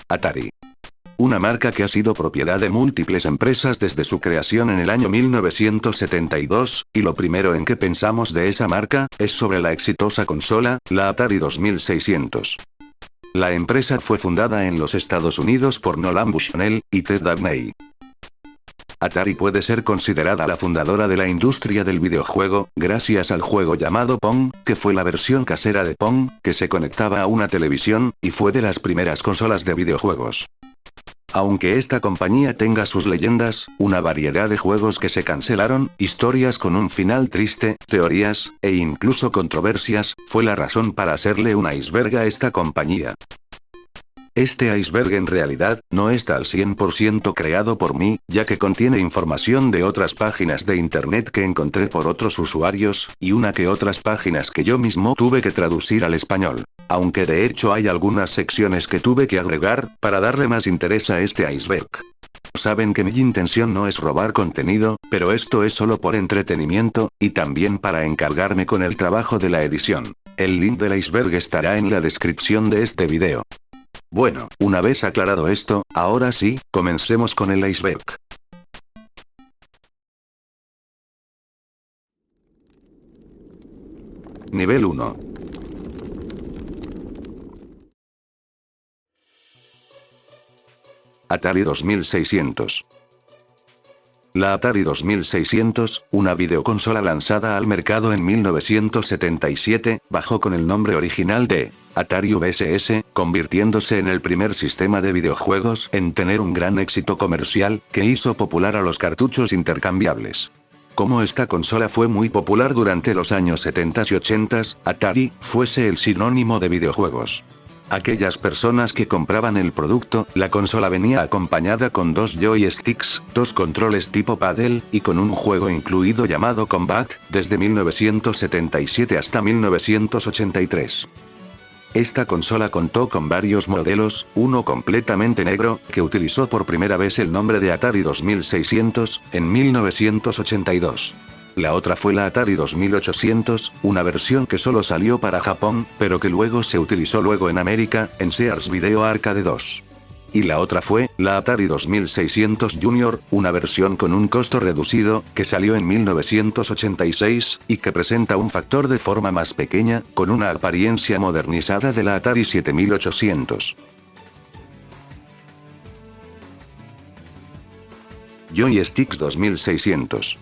Atari. Una marca que ha sido propiedad de múltiples empresas desde su creación en el año 1972, y lo primero en que pensamos de esa marca, es sobre la exitosa consola, la Atari 2600. La empresa fue fundada en los Estados Unidos por Nolan Bushnell y Ted Dabney. Atari puede ser considerada la fundadora de la industria del videojuego, gracias al juego llamado Pong, que fue la versión casera de Pong, que se conectaba a una televisión, y fue de las primeras consolas de videojuegos. Aunque esta compañía tenga sus leyendas, una variedad de juegos que se cancelaron, historias con un final triste, teorías, e incluso controversias, fue la razón para hacerle un iceberg a esta compañía. Este iceberg en realidad, no está al 100% creado por mí, ya que contiene información de otras páginas de internet que encontré por otros usuarios, y una que otras páginas que yo mismo tuve que traducir al español. Aunque de hecho hay algunas secciones que tuve que agregar, para darle más interés a este iceberg. Saben que mi intención no es robar contenido, pero esto es solo por entretenimiento, y también para encargarme con el trabajo de la edición. El link del iceberg estará en la descripción de este video. Bueno, una vez aclarado esto, ahora sí, comencemos con el iceberg. Nivel 1. Atari 2600. La Atari 2600, una videoconsola lanzada al mercado en 1977, bajo con el nombre original de Atari VCS, convirtiéndose en el primer sistema de videojuegos en tener un gran éxito comercial, que hizo popular a los cartuchos intercambiables. Como esta consola fue muy popular durante los años 70 y 80, Atari fuese el sinónimo de videojuegos. Aquellas personas que compraban el producto, la consola venía acompañada con 2 joysticks, 2 controles tipo paddle, y con un juego incluido llamado Combat, desde 1977 hasta 1983. Esta consola contó con varios modelos, uno completamente negro, que utilizó por primera vez el nombre de Atari 2600, en 1982. La otra fue la Atari 2800, una versión que solo salió para Japón, pero que luego se utilizó luego en América, en Sears Video Arcade 2. Y la otra fue, la Atari 2600 Junior, una versión con un costo reducido, que salió en 1986, y que presenta un factor de forma más pequeña, con una apariencia modernizada de la Atari 7800. Joysticks 2600.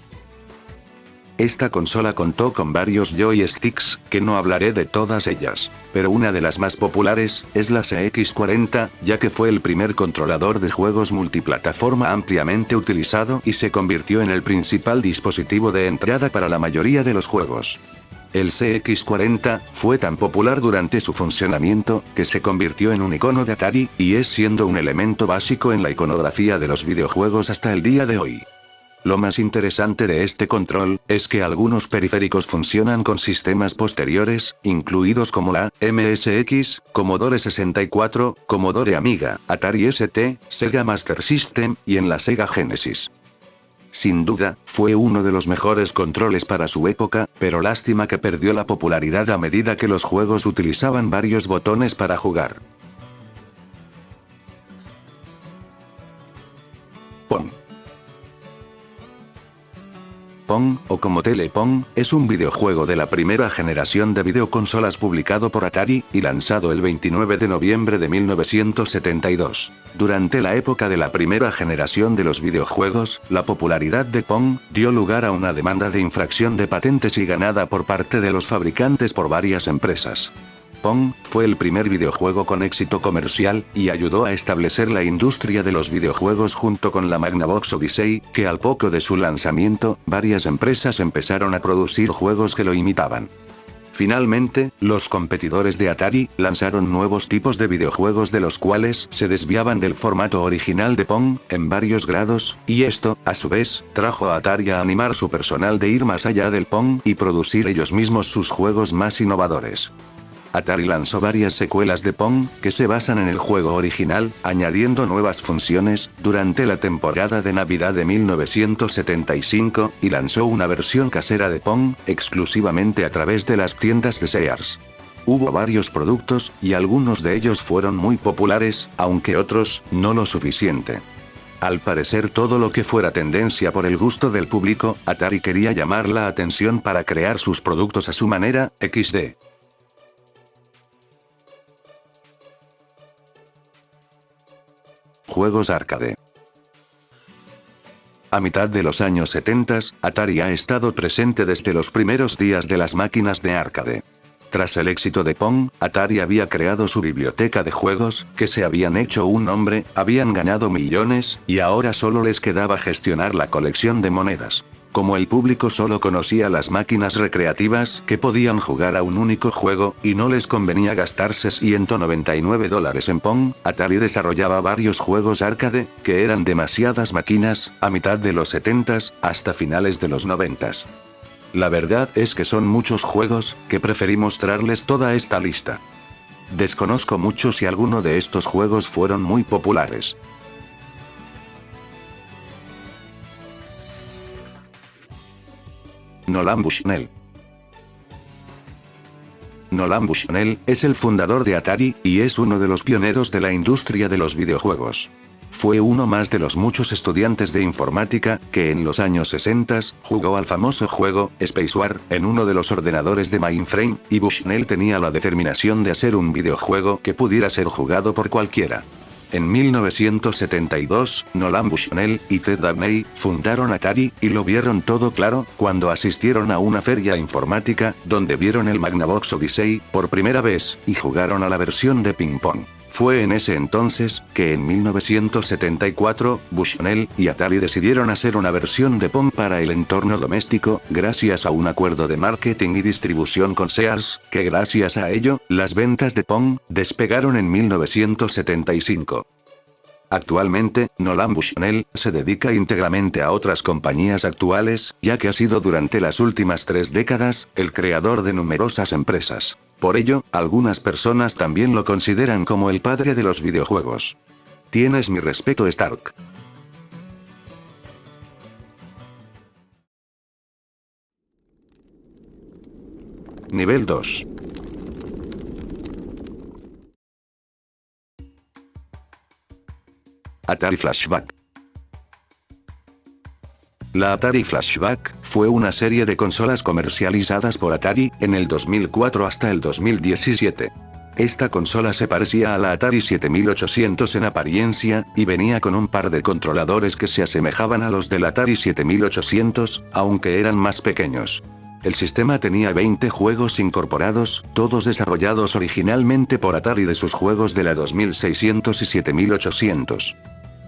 Esta consola contó con varios joysticks, que no hablaré de todas ellas, pero una de las más populares, es la CX40, ya que fue el primer controlador de juegos multiplataforma ampliamente utilizado y se convirtió en el principal dispositivo de entrada para la mayoría de los juegos. El CX40 fue tan popular durante su funcionamiento, que se convirtió en un icono de Atari, y es siendo un elemento básico en la iconografía de los videojuegos hasta el día de hoy. Lo más interesante de este control, es que algunos periféricos funcionan con sistemas posteriores, incluidos como la MSX, Commodore 64, Commodore Amiga, Atari ST, Sega Master System, y en la Sega Genesis. Sin duda, fue uno de los mejores controles para su época, pero lástima que perdió la popularidad a medida que los juegos utilizaban varios botones para jugar. Pong. Pong, o como Telepong, es un videojuego de la primera generación de videoconsolas publicado por Atari, y lanzado el 29 de noviembre de 1972. Durante la época de la primera generación de los videojuegos, la popularidad de Pong dio lugar a una demanda de infracción de patentes y ganada por parte de los fabricantes por varias empresas. Pong fue el primer videojuego con éxito comercial, y ayudó a establecer la industria de los videojuegos junto con la Magnavox Odyssey, que al poco de su lanzamiento, varias empresas empezaron a producir juegos que lo imitaban. Finalmente, los competidores de Atari lanzaron nuevos tipos de videojuegos de los cuales se desviaban del formato original de Pong, en varios grados, y esto, a su vez, trajo a Atari a animar su personal de ir más allá del Pong y producir ellos mismos sus juegos más innovadores. Atari lanzó varias secuelas de Pong, que se basan en el juego original, añadiendo nuevas funciones, durante la temporada de Navidad de 1975, y lanzó una versión casera de Pong, exclusivamente a través de las tiendas de Sears. Hubo varios productos, y algunos de ellos fueron muy populares, aunque otros, no lo suficiente. Al parecer todo lo que fuera tendencia por el gusto del público, Atari quería llamar la atención para crear sus productos a su manera, XD. Juegos arcade. A mitad de los años 70, Atari ha estado presente desde los primeros días de las máquinas de arcade. Tras el éxito de Pong, Atari había creado su biblioteca de juegos, que se habían hecho un nombre, habían ganado millones, y ahora solo les quedaba gestionar la colección de monedas. Como el público solo conocía las máquinas recreativas que podían jugar a un único juego, y no les convenía gastarse $199 en Pong, Atari desarrollaba varios juegos arcade, que eran demasiadas máquinas, a mitad de los 70s, hasta finales de los 90s. La verdad es que son muchos juegos, que preferí mostrarles toda esta lista. Desconozco mucho si alguno de estos juegos fueron muy populares. Nolan Bushnell. Nolan Bushnell es el fundador de Atari, y es uno de los pioneros de la industria de los videojuegos. Fue uno más de los muchos estudiantes de informática, que en los años 60 jugó al famoso juego, Space War, en uno de los ordenadores de mainframe, y Bushnell tenía la determinación de hacer un videojuego que pudiera ser jugado por cualquiera. En 1972, Nolan Bushnell y Ted Dabney fundaron Atari, y lo vieron todo claro, cuando asistieron a una feria informática, donde vieron el Magnavox Odyssey, por primera vez, y jugaron a la versión de ping pong. Fue en ese entonces, que en 1974, Bushnell y Atari decidieron hacer una versión de Pong para el entorno doméstico, gracias a un acuerdo de marketing y distribución con Sears, que gracias a ello, las ventas de Pong despegaron en 1975. Actualmente, Nolan Bushnell se dedica íntegramente a otras compañías actuales, ya que ha sido durante las últimas 3 décadas, el creador de numerosas empresas. Por ello, algunas personas también lo consideran como el padre de los videojuegos. Tienes mi respeto, Stark. Nivel 2. Atari Flashback. La Atari Flashback fue una serie de consolas comercializadas por Atari en el 2004 hasta el 2017. Esta consola se parecía a la Atari 7800 en apariencia, y venía con un par de controladores que se asemejaban a los del Atari 7800, aunque eran más pequeños. El sistema tenía 20 juegos incorporados, todos desarrollados originalmente por Atari de sus juegos de la 2600 y 7800.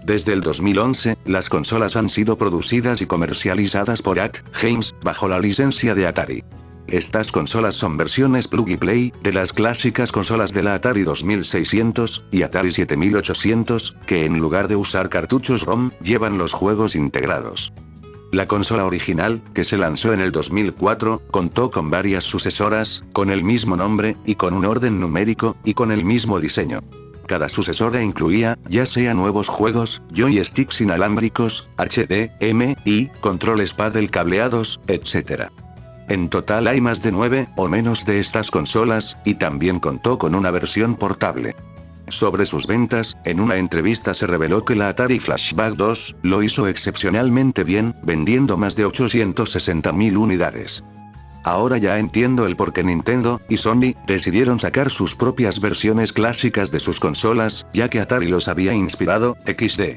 Desde el 2011, las consolas han sido producidas y comercializadas por AT-Games, bajo la licencia de Atari. Estas consolas son versiones plug y play, de las clásicas consolas de la Atari 2600, y Atari 7800, que en lugar de usar cartuchos ROM, llevan los juegos integrados. La consola original, que se lanzó en el 2004, contó con varias sucesoras, con el mismo nombre, y con un orden numérico, y con el mismo diseño. Cada sucesora incluía, ya sea nuevos juegos, joysticks inalámbricos, HDMI, controles paddle cableados, etc. En total hay más de 9 o menos de estas consolas, y también contó con una versión portable. Sobre sus ventas, en una entrevista se reveló que la Atari Flashback 2 lo hizo excepcionalmente bien, vendiendo más de 860.000 unidades. Ahora ya entiendo el por qué Nintendo y Sony decidieron sacar sus propias versiones clásicas de sus consolas, ya que Atari los había inspirado, XD.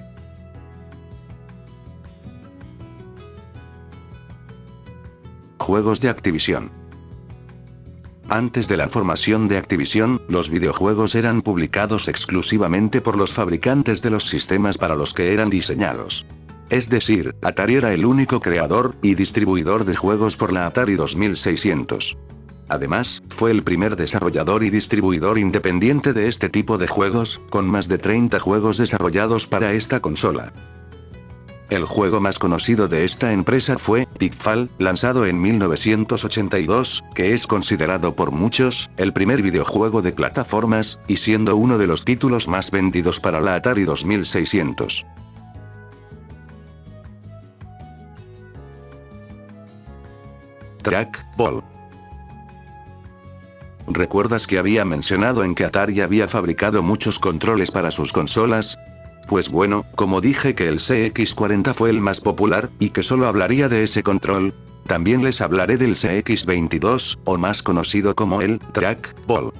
Juegos de Activision. Antes de la formación de Activision, los videojuegos eran publicados exclusivamente por los fabricantes de los sistemas para los que eran diseñados. Es decir, Atari era el único creador y distribuidor de juegos por la Atari 2600. Además, fue el primer desarrollador y distribuidor independiente de este tipo de juegos, con más de 30 juegos desarrollados para esta consola. El juego más conocido de esta empresa fue Pitfall, lanzado en 1982, que es considerado por muchos el primer videojuego de plataformas, y siendo uno de los títulos más vendidos para la Atari 2600. Trackball. ¿Recuerdas que había mencionado en que Atari había fabricado muchos controles para sus consolas? Pues bueno, como dije que el CX40 fue el más popular, y que solo hablaría de ese control, también les hablaré del CX22, o más conocido como el Trackball.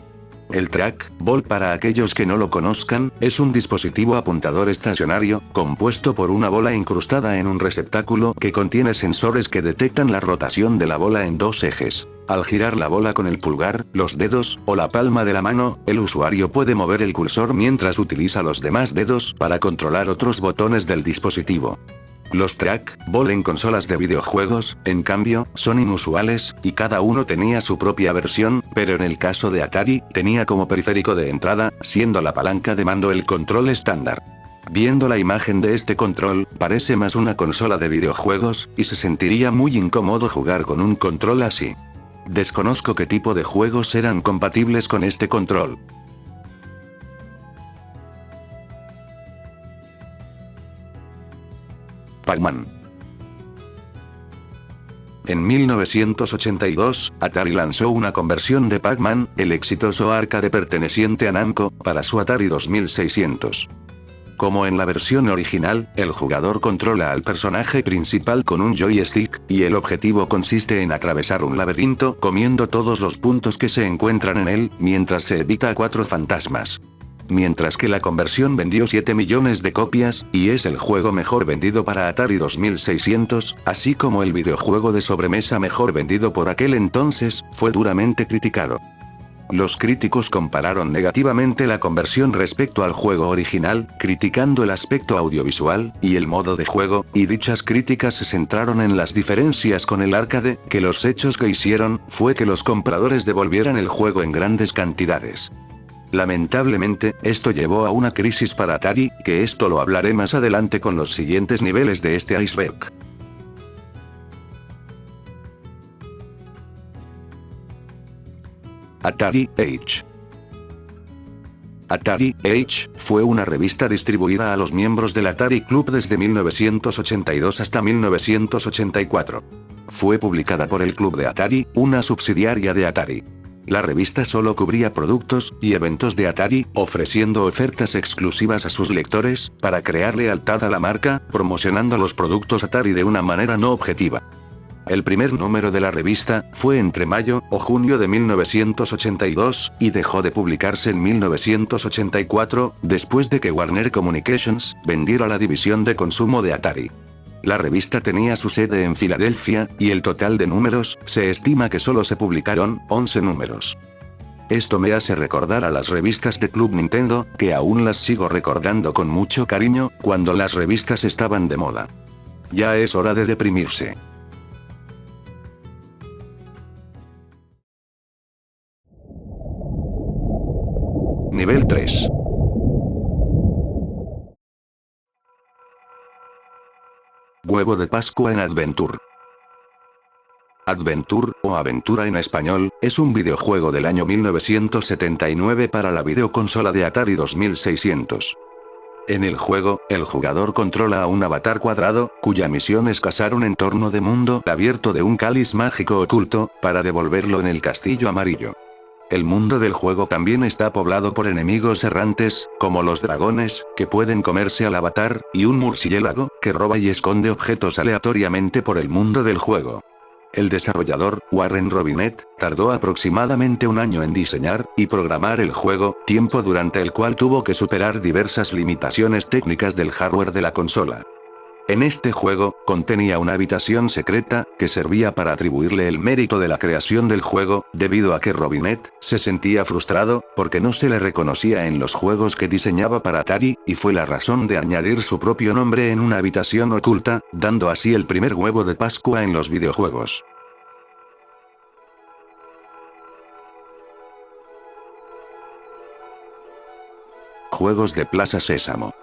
El Trackball, para aquellos que no lo conozcan, es un dispositivo apuntador estacionario, compuesto por una bola incrustada en un receptáculo que contiene sensores que detectan la rotación de la bola en dos ejes. Al girar la bola con el pulgar, los dedos, o la palma de la mano, el usuario puede mover el cursor mientras utiliza los demás dedos para controlar otros botones del dispositivo. Los trackball en consolas de videojuegos, en cambio, son inusuales, y cada uno tenía su propia versión, pero en el caso de Atari, tenía como periférico de entrada, siendo la palanca de mando el control estándar. Viendo la imagen de este control, parece más una consola de videojuegos, y se sentiría muy incómodo jugar con un control así. Desconozco qué tipo de juegos eran compatibles con este control. Pac-Man. En 1982, Atari lanzó una conversión de Pac-Man, el exitoso arcade perteneciente a Namco, para su Atari 2600. Como en la versión original, el jugador controla al personaje principal con un joystick, y el objetivo consiste en atravesar un laberinto comiendo todos los puntos que se encuentran en él, mientras se evita a 4 fantasmas. Mientras que la conversión vendió 7 millones de copias, y es el juego mejor vendido para Atari 2600, así como el videojuego de sobremesa mejor vendido por aquel entonces, fue duramente criticado. Los críticos compararon negativamente la conversión respecto al juego original, criticando el aspecto audiovisual y el modo de juego, y dichas críticas se centraron en las diferencias con el arcade, que los hechos que hicieron fue que los compradores devolvieran el juego en grandes cantidades. Lamentablemente, esto llevó a una crisis para Atari, que esto lo hablaré más adelante con los siguientes niveles de este iceberg. Atari Age. Atari Age fue una revista distribuida a los miembros del Atari Club desde 1982 hasta 1984. Fue publicada por el Club de Atari, una subsidiaria de Atari. La revista solo cubría productos y eventos de Atari, ofreciendo ofertas exclusivas a sus lectores, para crear lealtad a la marca, promocionando los productos Atari de una manera no objetiva. El primer número de la revista fue entre mayo o junio de 1982, y dejó de publicarse en 1984, después de que Warner Communications vendiera la división de consumo de Atari. La revista tenía su sede en Filadelfia, y el total de números, se estima que solo se publicaron 11 números. Esto me hace recordar a las revistas de Club Nintendo, que aún las sigo recordando con mucho cariño, cuando las revistas estaban de moda. Ya es hora de deprimirse. Nivel 3. Huevo de Pascua en Adventure. Adventure, o Aventura en español, es un videojuego del año 1979 para la videoconsola de Atari 2600. En el juego, el jugador controla a un avatar cuadrado, cuya misión es cazar un entorno de mundo abierto de un cáliz mágico oculto, para devolverlo en el castillo amarillo. El mundo del juego también está poblado por enemigos errantes, como los dragones, que pueden comerse al avatar, y un murciélago, que roba y esconde objetos aleatoriamente por el mundo del juego. El desarrollador, Warren Robinet, tardó aproximadamente un año en diseñar y programar el juego, tiempo durante el cual tuvo que superar diversas limitaciones técnicas del hardware de la consola. En este juego, contenía una habitación secreta, que servía para atribuirle el mérito de la creación del juego, debido a que Robinet se sentía frustrado, porque no se le reconocía en los juegos que diseñaba para Atari, y fue la razón de añadir su propio nombre en una habitación oculta, dando así el primer huevo de Pascua en los videojuegos. Juegos de Plaza Sésamo.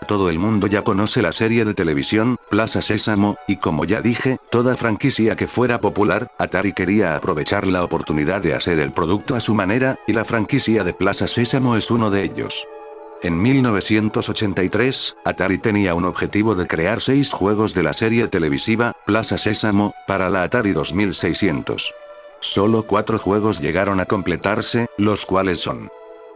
Todo el mundo ya conoce la serie de televisión, Plaza Sésamo, y como ya dije, toda franquicia que fuera popular, Atari quería aprovechar la oportunidad de hacer el producto a su manera, y la franquicia de Plaza Sésamo es uno de ellos. En 1983, Atari tenía un objetivo de crear 6 juegos de la serie televisiva, Plaza Sésamo, para la Atari 2600. Solo 4 juegos llegaron a completarse, los cuales son: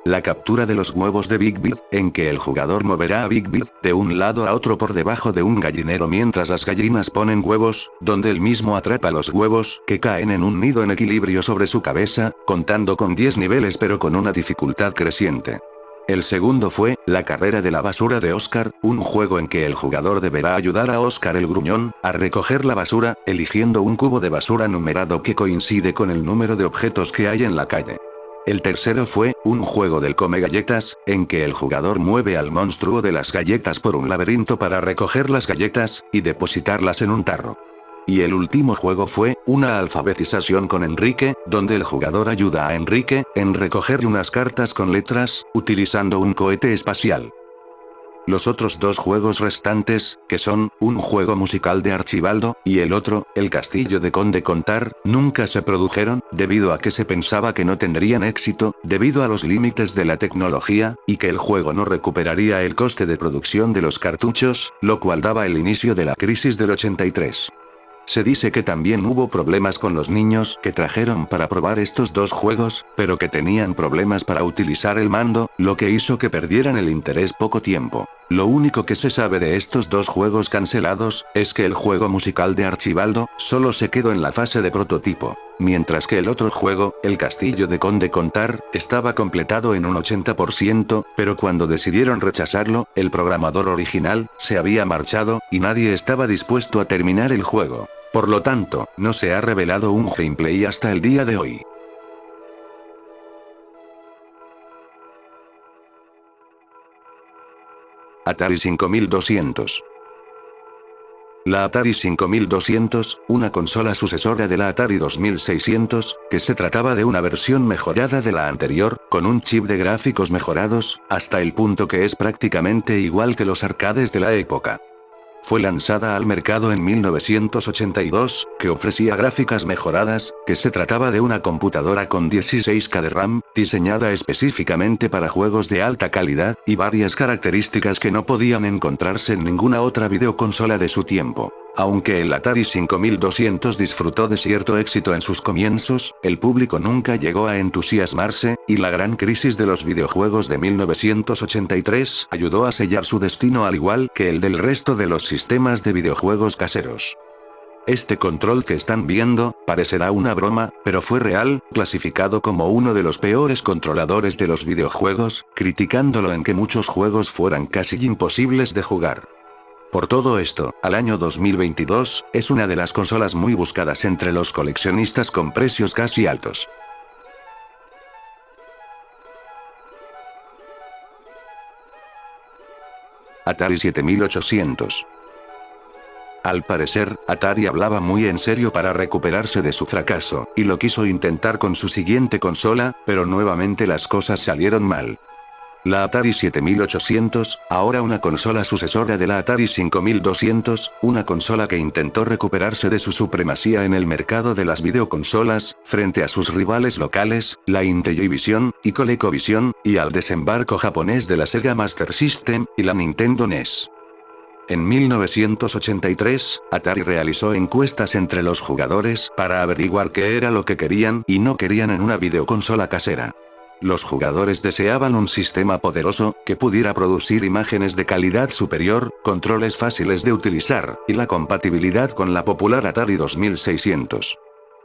la captura de los huevos de Big Bird, en que el jugador moverá a Big Bird de un lado a otro por debajo de un gallinero mientras las gallinas ponen huevos, donde él mismo atrapa los huevos, que caen en un nido en equilibrio sobre su cabeza, contando con 10 niveles pero con una dificultad creciente. El segundo fue, la carrera de la basura de Oscar, un juego en que el jugador deberá ayudar a Oscar el gruñón, a recoger la basura, eligiendo un cubo de basura numerado que coincide con el número de objetos que hay en la calle. El tercero fue, un juego del come galletas, en que el jugador mueve al monstruo de las galletas por un laberinto para recoger las galletas, y depositarlas en un tarro. Y el último juego fue, una alfabetización con Enrique, donde el jugador ayuda a Enrique, en recoger unas cartas con letras, utilizando un cohete espacial. Los otros 2 juegos restantes, que son, un juego musical de Archibaldo, y el otro, El Castillo de Conde Contar, nunca se produjeron, debido a que se pensaba que no tendrían éxito, debido a los límites de la tecnología, y que el juego no recuperaría el coste de producción de los cartuchos, lo cual daba el inicio de la crisis del 83. Se dice que también hubo problemas con los niños que trajeron para probar estos 2 juegos, pero que tenían problemas para utilizar el mando, lo que hizo que perdieran el interés poco tiempo. Lo único que se sabe de estos 2 juegos cancelados, es que el juego musical de Archibaldo, solo se quedó en la fase de prototipo, mientras que el otro juego, El Castillo de Conde Contar, estaba completado en un 80%, pero cuando decidieron rechazarlo, el programador original, se había marchado, y nadie estaba dispuesto a terminar el juego. Por lo tanto, no se ha revelado un gameplay hasta el día de hoy. Atari 5200. La Atari 5200, una consola sucesora de la Atari 2600, que se trataba de una versión mejorada de la anterior, con un chip de gráficos mejorados, hasta el punto que es prácticamente igual que los arcades de la época. Fue lanzada al mercado en 1982, que ofrecía gráficas mejoradas, que se trataba de una computadora con 16K de RAM, diseñada específicamente para juegos de alta calidad, y varias características que no podían encontrarse en ninguna otra videoconsola de su tiempo. Aunque el Atari 5200 disfrutó de cierto éxito en sus comienzos, el público nunca llegó a entusiasmarse, y la gran crisis de los videojuegos de 1983 ayudó a sellar su destino al igual que el del resto de los sistemas de videojuegos caseros. Este control que están viendo, parecerá una broma, pero fue real, clasificado como uno de los peores controladores de los videojuegos, criticándolo en que muchos juegos fueran casi imposibles de jugar. Por todo esto, al año 2022, es una de las consolas muy buscadas entre los coleccionistas con precios casi altos. Atari 7800. Al parecer, Atari hablaba muy en serio para recuperarse de su fracaso, y lo quiso intentar con su siguiente consola, pero nuevamente las cosas salieron mal. La Atari 7800, ahora una consola sucesora de la Atari 5200, una consola que intentó recuperarse de su supremacía en el mercado de las videoconsolas, frente a sus rivales locales, la Intellivision, y ColecoVision, y al desembarco japonés de la Sega Master System, y la Nintendo NES. En 1983, Atari realizó encuestas entre los jugadores para averiguar qué era lo que querían y no querían en una videoconsola casera. Los jugadores deseaban un sistema poderoso, que pudiera producir imágenes de calidad superior, controles fáciles de utilizar, y la compatibilidad con la popular Atari 2600.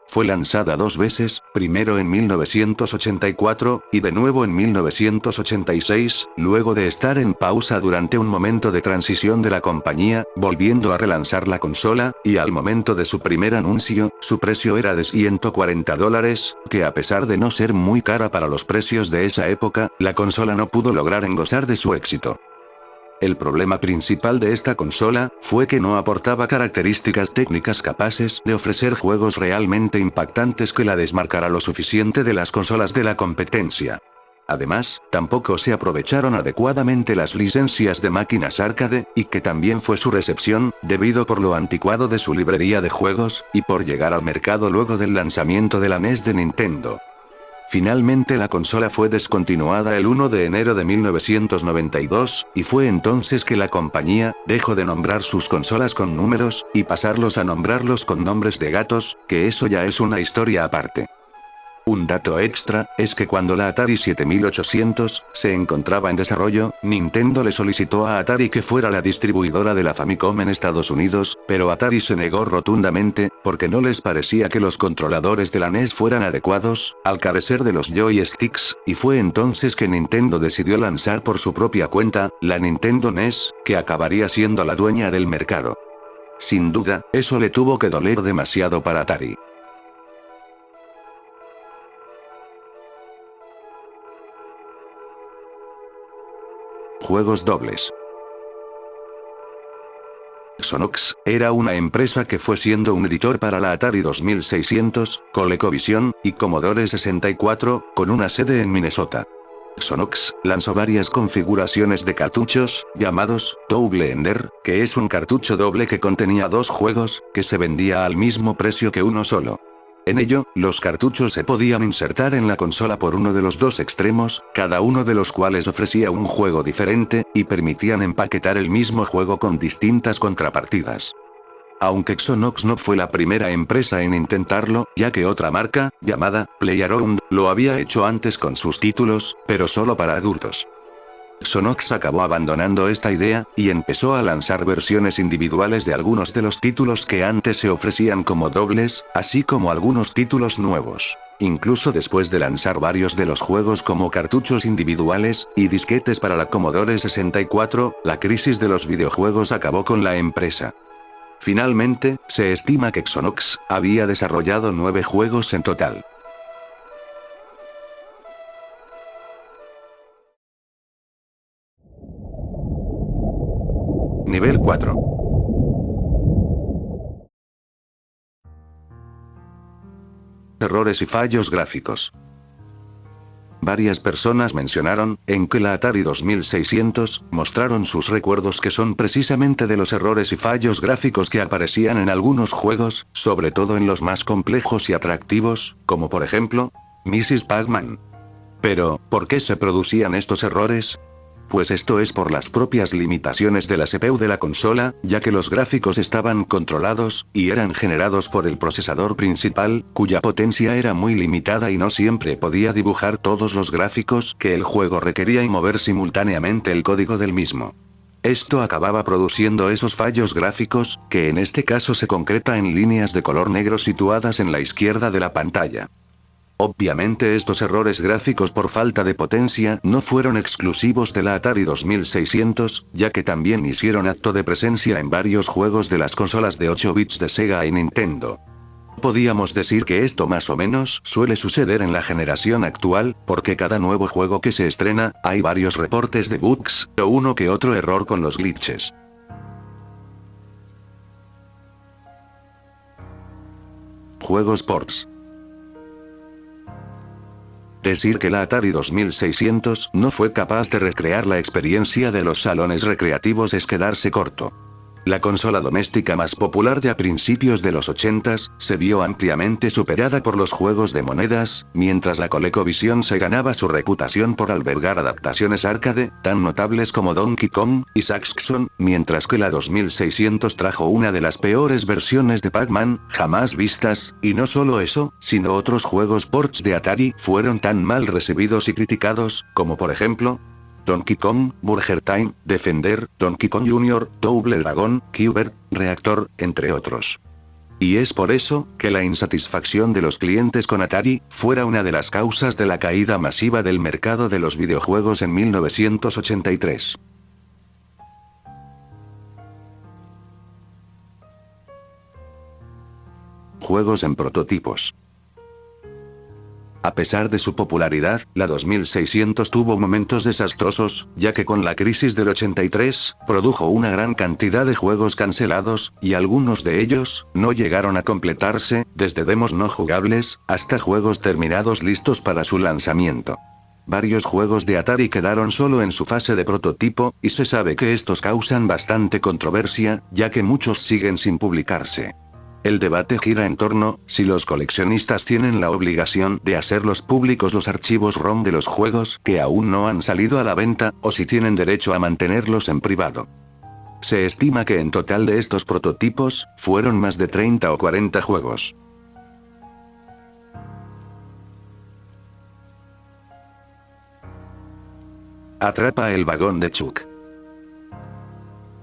Fue lanzada 2 veces, primero en 1984, y de nuevo en 1986, luego de estar en pausa durante un momento de transición de la compañía, volviendo a relanzar la consola, y al momento de su primer anuncio, su precio era de $140, que a pesar de no ser muy cara para los precios de esa época, la consola no pudo lograr gozar de su éxito. El problema principal de esta consola, fue que no aportaba características técnicas capaces de ofrecer juegos realmente impactantes que la desmarcara lo suficiente de las consolas de la competencia. Además, tampoco se aprovecharon adecuadamente las licencias de máquinas arcade, y que también fue su recepción, debido por lo anticuado de su librería de juegos, y por llegar al mercado luego del lanzamiento de la NES de Nintendo. Finalmente la consola fue descontinuada el 1 de enero de 1992, y fue entonces que la compañía dejó de nombrar sus consolas con números, y pasarlos a nombrarlos con nombres de gatos, que eso ya es una historia aparte. Un dato extra, es que cuando la Atari 7800 se encontraba en desarrollo, Nintendo le solicitó a Atari que fuera la distribuidora de la Famicom en Estados Unidos, pero Atari se negó rotundamente, porque no les parecía que los controladores de la NES fueran adecuados, al carecer de los joysticks, y fue entonces que Nintendo decidió lanzar por su propia cuenta, la Nintendo NES, que acabaría siendo la dueña del mercado. Sin duda, eso le tuvo que doler demasiado para Atari. Juegos dobles. Xonox era una empresa que fue siendo un editor para la Atari 2600, ColecoVision, y Commodore 64, con una sede en Minnesota. Xonox lanzó varias configuraciones de cartuchos, llamados Double Ender, que es un cartucho doble que contenía dos juegos, que se vendía al mismo precio que uno solo. En ello, los cartuchos se podían insertar en la consola por uno de los dos extremos, cada uno de los cuales ofrecía un juego diferente, y permitían empaquetar el mismo juego con distintas contrapartidas. Aunque Xonox no fue la primera empresa en intentarlo, ya que otra marca, llamada PlayAround, lo había hecho antes con sus títulos, pero solo para adultos. Xonox acabó abandonando esta idea, y empezó a lanzar versiones individuales de algunos de los títulos que antes se ofrecían como dobles, así como algunos títulos nuevos. Incluso después de lanzar varios de los juegos como cartuchos individuales, y disquetes para la Commodore 64, la crisis de los videojuegos acabó con la empresa. Finalmente, se estima que Xonox había desarrollado 9 juegos en total. Nivel 4. Errores y fallos gráficos. Varias personas mencionaron, en que la Atari 2600, mostraron sus recuerdos que son precisamente de los errores y fallos gráficos que aparecían en algunos juegos, sobre todo en los más complejos y atractivos, como por ejemplo, Mrs. Pac-Man. Pero, ¿por qué se producían estos errores? Pues esto es por las propias limitaciones de la CPU de la consola, ya que los gráficos estaban controlados, y eran generados por el procesador principal, cuya potencia era muy limitada y no siempre podía dibujar todos los gráficos que el juego requería y mover simultáneamente el código del mismo. Esto acababa produciendo esos fallos gráficos, que en este caso se concreta en líneas de color negro situadas en la izquierda de la pantalla. Obviamente estos errores gráficos por falta de potencia no fueron exclusivos de la Atari 2600, ya que también hicieron acto de presencia en varios juegos de las consolas de 8 bits de Sega y Nintendo. Podíamos decir que esto más o menos suele suceder en la generación actual, porque cada nuevo juego que se estrena, hay varios reportes de bugs, o uno que otro error con los glitches. Juegos ports. Decir que la Atari 2600 no fue capaz de recrear la experiencia de los salones recreativos es quedarse corto. La consola doméstica más popular de a principios de los 80s, se vio ampliamente superada por los juegos de monedas, mientras la ColecoVision se ganaba su reputación por albergar adaptaciones arcade, tan notables como Donkey Kong y Saxon, mientras que la 2600 trajo una de las peores versiones de Pac-Man jamás vistas, y no solo eso, sino otros juegos ports de Atari fueron tan mal recibidos y criticados, como por ejemplo, Donkey Kong, Burger Time, Defender, Donkey Kong Jr., Double Dragon, Qbert, Reactor, entre otros. Y es por eso, que la insatisfacción de los clientes con Atari, fuera una de las causas de la caída masiva del mercado de los videojuegos en 1983. Juegos en prototipos. A pesar de su popularidad, la 2600 tuvo momentos desastrosos, ya que con la crisis del 83, produjo una gran cantidad de juegos cancelados, y algunos de ellos, no llegaron a completarse, desde demos no jugables, hasta juegos terminados listos para su lanzamiento. Varios juegos de Atari quedaron solo en su fase de prototipo, y se sabe que estos causan bastante controversia, ya que muchos siguen sin publicarse. El debate gira en torno, si los coleccionistas tienen la obligación de hacerlos públicos los archivos ROM de los juegos que aún no han salido a la venta, o si tienen derecho a mantenerlos en privado. Se estima que en total de estos prototipos, fueron más de 30 o 40 juegos. Atrapa el vagón de Chuck.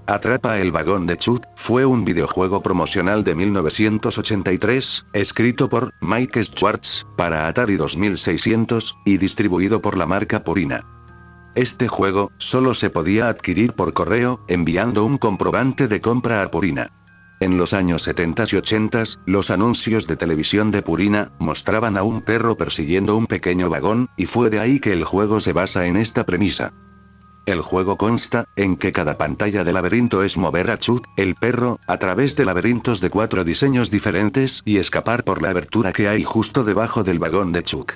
Atrapa el vagón de Chuck fue un videojuego promocional de 1983, escrito por Mike Schwartz, para Atari 2600, y distribuido por la marca Purina. Este juego solo se podía adquirir por correo, enviando un comprobante de compra a Purina. En los años 70 y 80, los anuncios de televisión de Purina mostraban a un perro persiguiendo un pequeño vagón, y fue de ahí que el juego se basa en esta premisa. El juego consta en que cada pantalla de laberinto es mover a Chuck, el perro, a través de laberintos de 4 diseños diferentes y escapar por la abertura que hay justo debajo del vagón de Chuck.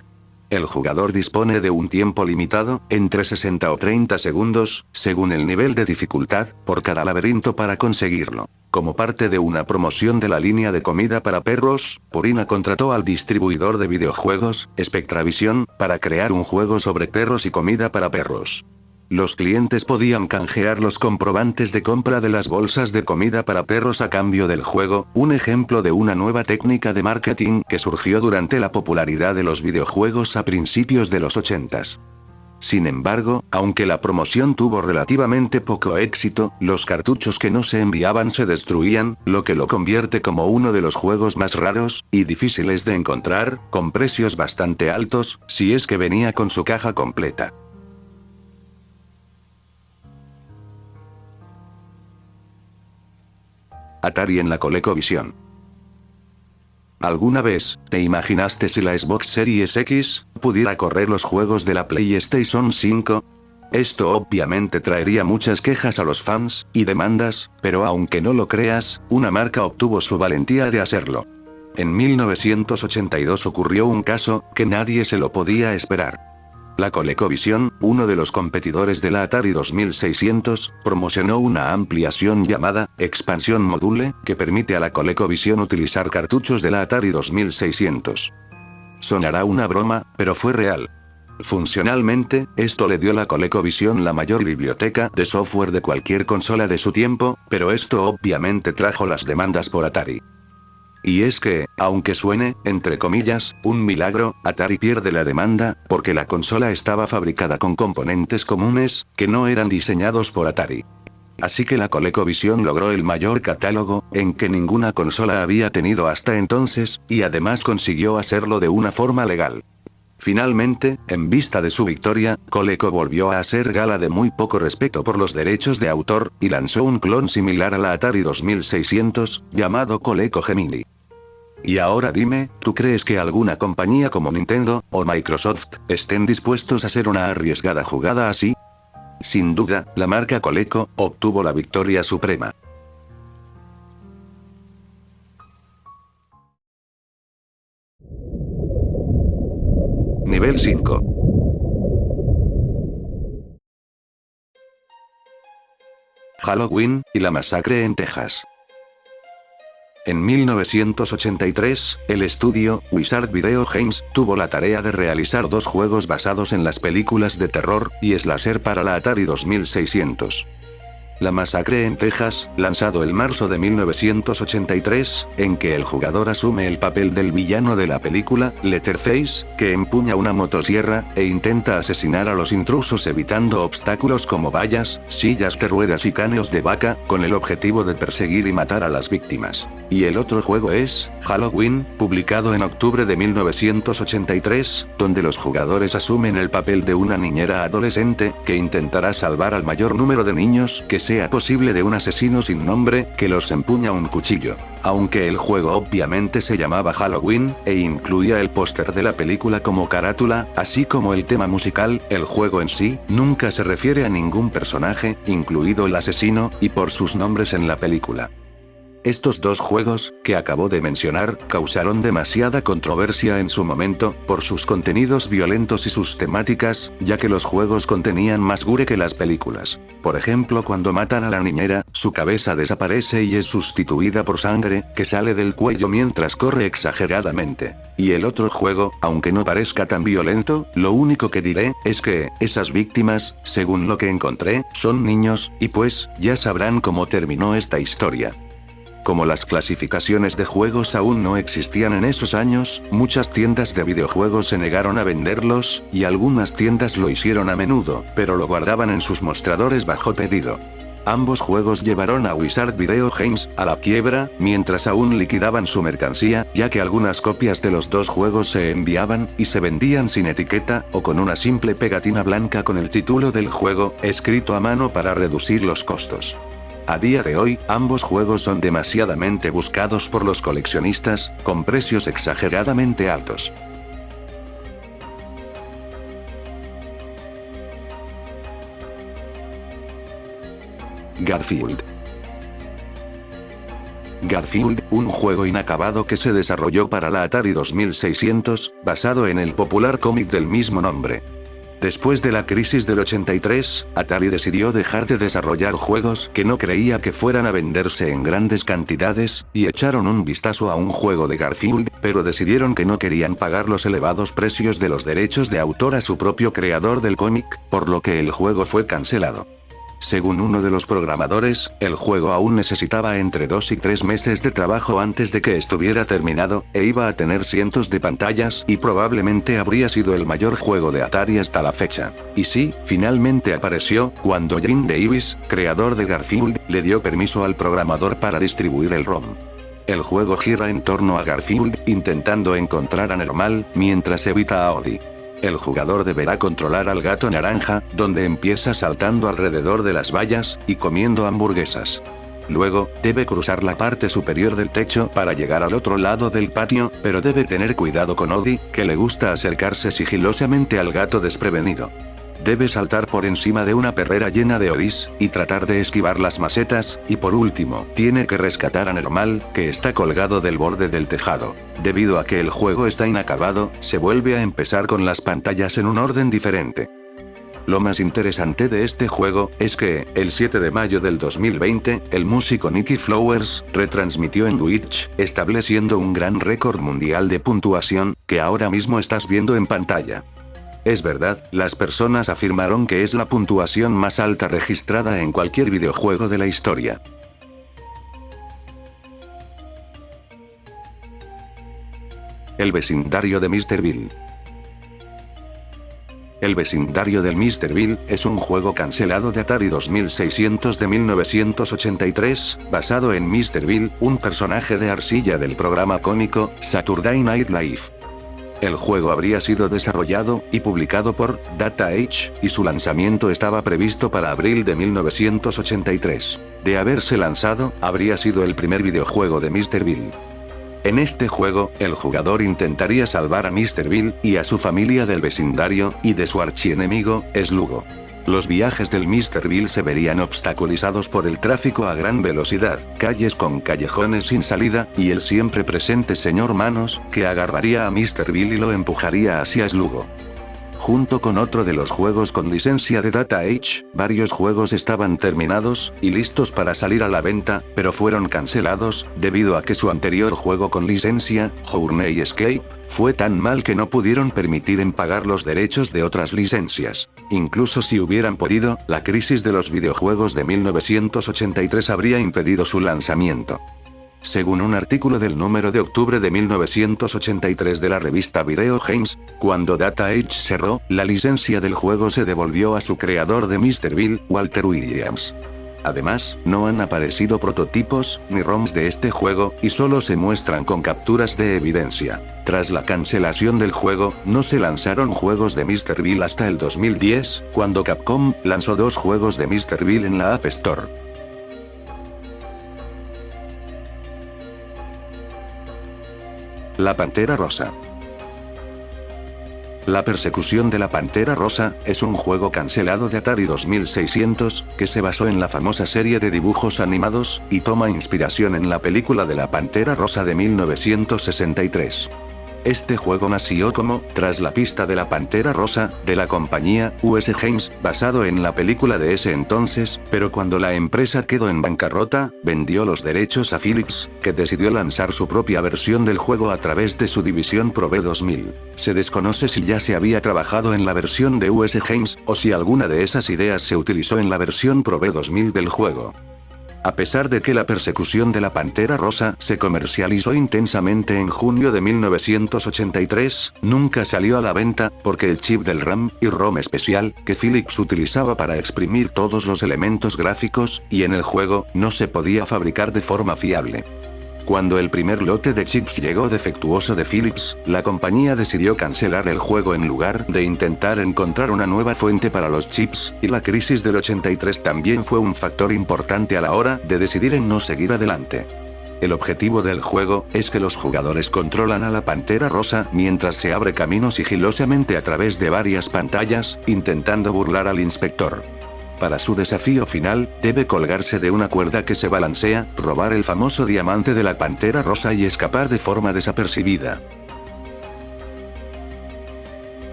El jugador dispone de un tiempo limitado, entre 60 o 30 segundos, según el nivel de dificultad, por cada laberinto para conseguirlo. Como parte de una promoción de la línea de comida para perros, Purina contrató al distribuidor de videojuegos, Spectravision, para crear un juego sobre perros y comida para perros. Los clientes podían canjear los comprobantes de compra de las bolsas de comida para perros a cambio del juego, un ejemplo de una nueva técnica de marketing que surgió durante la popularidad de los videojuegos a principios de los 80s. Sin embargo, aunque la promoción tuvo relativamente poco éxito, los cartuchos que no se enviaban se destruían, lo que lo convierte como uno de los juegos más raros y difíciles de encontrar, con precios bastante altos, si es que venía con su caja completa. Atari en la ColecoVision. ¿Alguna vez te imaginaste si la Xbox Series X pudiera correr los juegos de la PlayStation 5? Esto obviamente traería muchas quejas a los fans y demandas, pero aunque no lo creas, una marca obtuvo su valentía de hacerlo. En 1982 ocurrió un caso que nadie se lo podía esperar. La ColecoVision, uno de los competidores de la Atari 2600, promocionó una ampliación llamada Expansion Module, que permite a la ColecoVision utilizar cartuchos de la Atari 2600. Sonará una broma, pero fue real. Funcionalmente, esto le dio a la ColecoVision la mayor biblioteca de software de cualquier consola de su tiempo, pero esto obviamente trajo las demandas por Atari. Y es que, aunque suene, entre comillas, un milagro, Atari pierde la demanda, porque la consola estaba fabricada con componentes comunes, que no eran diseñados por Atari. Así que la ColecoVision logró el mayor catálogo, en que ninguna consola había tenido hasta entonces, y además consiguió hacerlo de una forma legal. Finalmente, en vista de su victoria, Coleco volvió a hacer gala de muy poco respeto por los derechos de autor, y lanzó un clon similar a la Atari 2600, llamado Coleco Gemini. Y ahora dime, ¿tú crees que alguna compañía como Nintendo, o Microsoft, estén dispuestos a hacer una arriesgada jugada así? Sin duda, la marca Coleco obtuvo la victoria suprema. Nivel 5. Halloween y la masacre en Texas. En 1983, el estudio Wizard Video Games tuvo la tarea de realizar 2 juegos basados en las películas de terror y slasher para la Atari 2600. La masacre en Texas, lanzado en marzo de 1983, en que el jugador asume el papel del villano de la película, Letterface, que empuña una motosierra e intenta asesinar a los intrusos evitando obstáculos como vallas, sillas de ruedas y caneos de vaca, con el objetivo de perseguir y matar a las víctimas. Y el otro juego es Halloween, publicado en octubre de 1983, donde los jugadores asumen el papel de una niñera adolescente, que intentará salvar al mayor número de niños que sea posible de un asesino sin nombre, que los empuña un cuchillo. Aunque el juego obviamente se llamaba Halloween, e incluía el póster de la película como carátula, así como el tema musical, el juego en sí, nunca se refiere a ningún personaje, incluido el asesino, y por sus nombres en la película. Estos dos juegos, que acabo de mencionar, causaron demasiada controversia en su momento, por sus contenidos violentos y sus temáticas, ya que los juegos contenían más gore que las películas. Por ejemplo, cuando matan a la niñera, su cabeza desaparece y es sustituida por sangre, que sale del cuello mientras corre exageradamente. Y el otro juego, aunque no parezca tan violento, lo único que diré, es que, esas víctimas, según lo que encontré, son niños, y pues, ya sabrán cómo terminó esta historia. Como las clasificaciones de juegos aún no existían en esos años, muchas tiendas de videojuegos se negaron a venderlos, y algunas tiendas lo hicieron a menudo, pero lo guardaban en sus mostradores bajo pedido. Ambos juegos llevaron a Wizard Video Games a la quiebra, mientras aún liquidaban su mercancía, ya que algunas copias de los dos juegos se enviaban, y se vendían sin etiqueta, o con una simple pegatina blanca con el título del juego, escrito a mano para reducir los costos. A día de hoy, ambos juegos son demasiadamente buscados por los coleccionistas, con precios exageradamente altos. Garfield. Garfield, un juego inacabado que se desarrolló para la Atari 2600, basado en el popular cómic del mismo nombre. Después de la crisis del 83, Atari decidió dejar de desarrollar juegos que no creía que fueran a venderse en grandes cantidades, y echaron un vistazo a un juego de Garfield, pero decidieron que no querían pagar los elevados precios de los derechos de autor a su propio creador del cómic, por lo que el juego fue cancelado. Según uno de los programadores, el juego aún necesitaba entre 2 y 3 meses de trabajo antes de que estuviera terminado, e iba a tener cientos de pantallas y probablemente habría sido el mayor juego de Atari hasta la fecha. Y sí, finalmente apareció, cuando Jim Davis, creador de Garfield, le dio permiso al programador para distribuir el ROM. El juego gira en torno a Garfield, intentando encontrar a Normal, mientras evita a Odie. El jugador deberá controlar al gato naranja, donde empieza saltando alrededor de las vallas, y comiendo hamburguesas. Luego, debe cruzar la parte superior del techo para llegar al otro lado del patio, pero debe tener cuidado con Odie, que le gusta acercarse sigilosamente al gato desprevenido. Debe saltar por encima de una perrera llena de odis, y tratar de esquivar las macetas, y por último, tiene que rescatar a Normal, que está colgado del borde del tejado. Debido a que el juego está inacabado, se vuelve a empezar con las pantallas en un orden diferente. Lo más interesante de este juego, es que, el 7 de mayo del 2020, el músico Nicky Flowers, retransmitió en Twitch, estableciendo un gran récord mundial de puntuación, que ahora mismo estás viendo en pantalla. Es verdad, las personas afirmaron que es la puntuación más alta registrada en cualquier videojuego de la historia. El vecindario de Mr. Bill. El vecindario del Mr. Bill es un juego cancelado de Atari 2600 de 1983, basado en Mr. Bill, un personaje de arcilla del programa cómico Saturday Night Live. El juego habría sido desarrollado y publicado por Data Age, y su lanzamiento estaba previsto para abril de 1983. De haberse lanzado, habría sido el primer videojuego de Mr. Bill. En este juego, el jugador intentaría salvar a Mr. Bill y a su familia del vecindario y de su archienemigo, Slugo. Los viajes del Mr. Bill se verían obstaculizados por el tráfico a gran velocidad, calles con callejones sin salida, y el siempre presente señor Manos, que agarraría a Mr. Bill y lo empujaría hacia Slugo. Junto con otro de los juegos con licencia de Data Age, varios juegos estaban terminados y listos para salir a la venta, pero fueron cancelados, debido a que su anterior juego con licencia, Journey Escape, fue tan mal que no pudieron permitir en pagar los derechos de otras licencias. Incluso si hubieran podido, la crisis de los videojuegos de 1983 habría impedido su lanzamiento. Según un artículo del número de octubre de 1983 de la revista Video Games, cuando Data Age cerró, la licencia del juego se devolvió a su creador de Mr. Bill, Walter Williams. Además, no han aparecido prototipos, ni ROMs de este juego, y solo se muestran con capturas de evidencia. Tras la cancelación del juego, no se lanzaron juegos de Mr. Bill hasta el 2010, cuando Capcom lanzó 2 juegos de Mr. Bill en la App Store. La Pantera Rosa. La persecución de la Pantera Rosa es un juego cancelado de Atari 2600, que se basó en la famosa serie de dibujos animados, y toma inspiración en la película de la Pantera Rosa de 1963. Este juego nació como, tras la pista de la Pantera Rosa, de la compañía US Games, basado en la película de ese entonces, pero cuando la empresa quedó en bancarrota, vendió los derechos a Philips, que decidió lanzar su propia versión del juego a través de su división Probe 2000. Se desconoce si ya se había trabajado en la versión de US Games, o si alguna de esas ideas se utilizó en la versión Probe 2000 del juego. A pesar de que la persecución de la Pantera Rosa se comercializó intensamente en junio de 1983, nunca salió a la venta, porque el chip del RAM y ROM especial, que Philips utilizaba para exprimir todos los elementos gráficos, y en el juego, no se podía fabricar de forma fiable. Cuando el primer lote de chips llegó defectuoso de Philips, la compañía decidió cancelar el juego en lugar de intentar encontrar una nueva fuente para los chips, y la crisis del 83 también fue un factor importante a la hora de decidir en no seguir adelante. El objetivo del juego es que los jugadores controlan a la Pantera Rosa mientras se abre camino sigilosamente a través de varias pantallas, intentando burlar al inspector. Para su desafío final, debe colgarse de una cuerda que se balancea, robar el famoso diamante de la Pantera Rosa y escapar de forma desapercibida.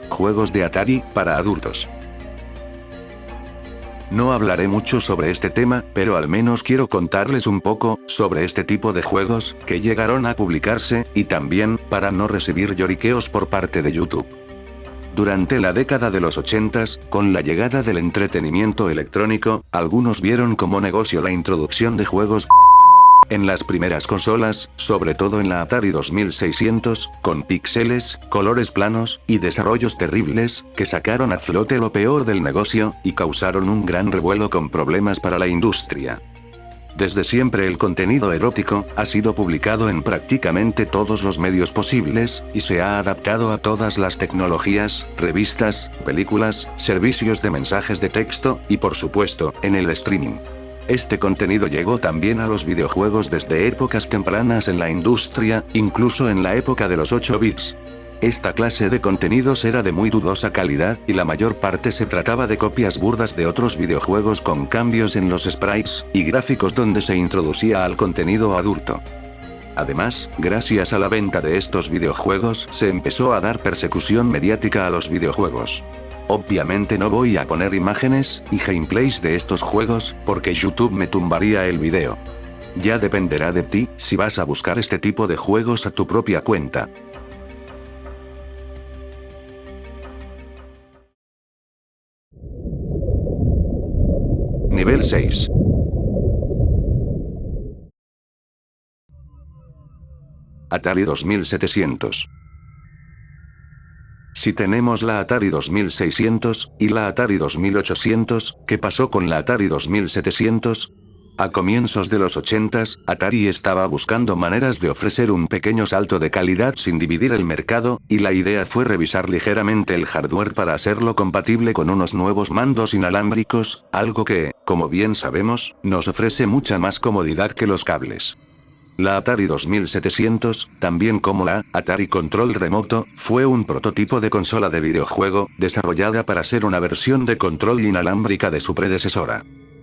Juegos de Atari, para adultos. No hablaré mucho sobre este tema, pero al menos quiero contarles un poco sobre este tipo de juegos que llegaron a publicarse, y también, para no recibir lloriqueos por parte de YouTube. Durante la década de los 80s, con la llegada del entretenimiento electrónico, algunos vieron como negocio la introducción de juegos en las primeras consolas, sobre todo en la Atari 2600, con píxeles, colores planos, y desarrollos terribles, que sacaron a flote lo peor del negocio, y causaron un gran revuelo con problemas para la industria. Desde siempre el contenido erótico ha sido publicado en prácticamente todos los medios posibles, y se ha adaptado a todas las tecnologías, revistas, películas, servicios de mensajes de texto, y por supuesto, en el streaming. Este contenido llegó también a los videojuegos desde épocas tempranas en la industria, incluso en la época de los 8 bits. Esta clase de contenidos era de muy dudosa calidad, y la mayor parte se trataba de copias burdas de otros videojuegos con cambios en los sprites y gráficos donde se introducía al contenido adulto. Además, gracias a la venta de estos videojuegos, se empezó a dar persecución mediática a los videojuegos. Obviamente no voy a poner imágenes y gameplays de estos juegos, porque YouTube me tumbaría el video. Ya dependerá de ti, si vas a buscar este tipo de juegos a tu propia cuenta. Nivel 6. Atari 2700. Si tenemos la Atari 2600, y la Atari 2800, ¿qué pasó con la Atari 2700? A comienzos de los 80s, Atari estaba buscando maneras de ofrecer un pequeño salto de calidad sin dividir el mercado, y la idea fue revisar ligeramente el hardware para hacerlo compatible con unos nuevos mandos inalámbricos, algo que, como bien sabemos, nos ofrece mucha más comodidad que los cables. La Atari 2700, también como la Atari Control Remoto, fue un prototipo de consola de videojuego, desarrollada para ser una versión de control inalámbrica de su predecesora.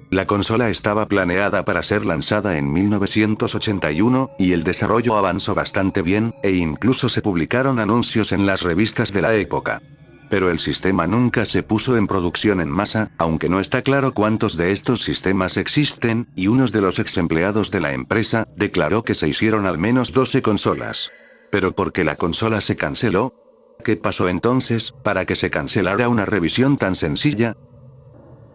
La consola estaba planeada para ser lanzada en 1981, y el desarrollo avanzó bastante bien, e incluso se publicaron anuncios en las revistas de la época. Pero el sistema nunca se puso en producción en masa, aunque no está claro cuántos de estos sistemas existen, y uno de los ex empleados de la empresa declaró que se hicieron al menos 12 consolas. ¿Pero por qué la consola se canceló? ¿Qué pasó entonces, para que se cancelara una revisión tan sencilla?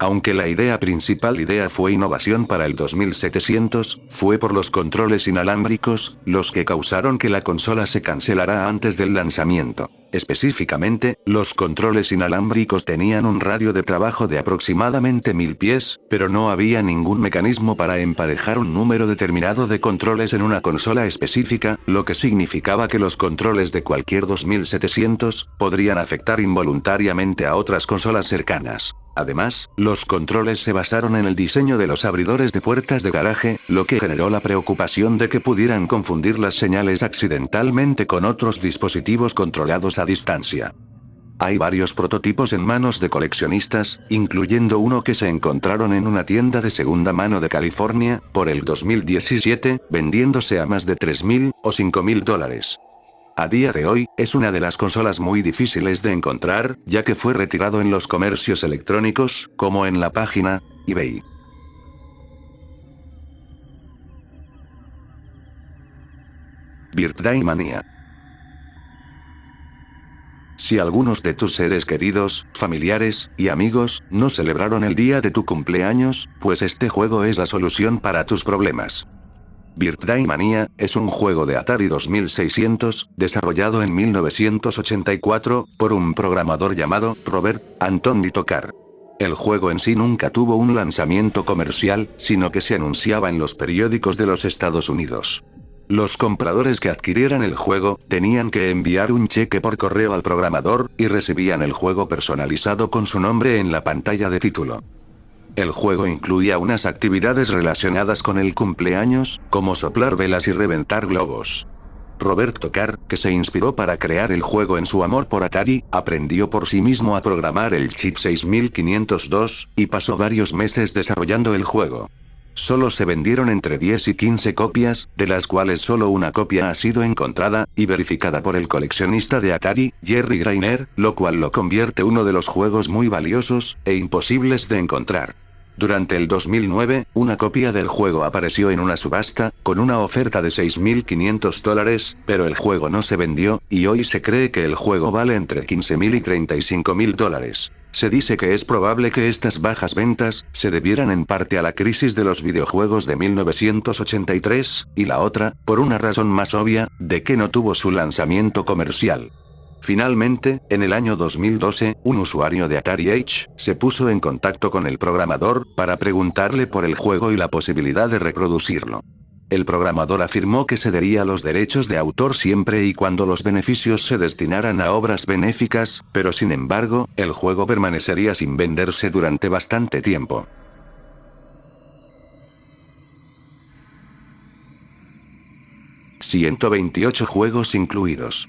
Aunque la principal idea fue innovación para el 2700, fue por los controles inalámbricos, los que causaron que la consola se cancelara antes del lanzamiento. Específicamente, los controles inalámbricos tenían un radio de trabajo de aproximadamente 1000 pies, pero no había ningún mecanismo para emparejar un número determinado de controles en una consola específica, lo que significaba que los controles de cualquier 2700 podrían afectar involuntariamente a otras consolas cercanas. Además, los controles se basaron en el diseño de los abridores de puertas de garaje, lo que generó la preocupación de que pudieran confundir las señales accidentalmente con otros dispositivos controlados a distancia. Hay varios prototipos en manos de coleccionistas, incluyendo uno que se encontraron en una tienda de segunda mano de California, por el 2017, vendiéndose a más de $3.000 o $5.000. A día de hoy, es una de las consolas muy difíciles de encontrar, ya que fue retirado en los comercios electrónicos, como en la página eBay. Birthday Mania. Si algunos de tus seres queridos, familiares y amigos no celebraron el día de tu cumpleaños, pues este juego es la solución para tus problemas. Birthday Mania es un juego de Atari 2600, desarrollado en 1984, por un programador llamado Robert Anthony Tokar. El juego en sí nunca tuvo un lanzamiento comercial, sino que se anunciaba en los periódicos de los Estados Unidos. Los compradores que adquirieran el juego, tenían que enviar un cheque por correo al programador, y recibían el juego personalizado con su nombre en la pantalla de título. El juego incluía unas actividades relacionadas con el cumpleaños, como soplar velas y reventar globos. Robert Tokar, que se inspiró para crear el juego en su amor por Atari, aprendió por sí mismo a programar el chip 6502, y pasó varios meses desarrollando el juego. Solo se vendieron entre 10 y 15 copias, de las cuales solo una copia ha sido encontrada, y verificada por el coleccionista de Atari, Jerry Greiner, lo cual lo convierte en uno de los juegos muy valiosos e imposibles de encontrar. Durante el 2009, una copia del juego apareció en una subasta, con una oferta de $6.500, pero el juego no se vendió, y hoy se cree que el juego vale entre $15.000 y $35.000. Se dice que es probable que estas bajas ventas se debieran en parte a la crisis de los videojuegos de 1983, y la otra, por una razón más obvia, de que no tuvo su lanzamiento comercial. Finalmente, en el año 2012, un usuario de Atari Age se puso en contacto con el programador para preguntarle por el juego y la posibilidad de reproducirlo. El programador afirmó que cedería los derechos de autor siempre y cuando los beneficios se destinaran a obras benéficas, pero sin embargo, el juego permanecería sin venderse durante bastante tiempo. $128 juegos incluidos.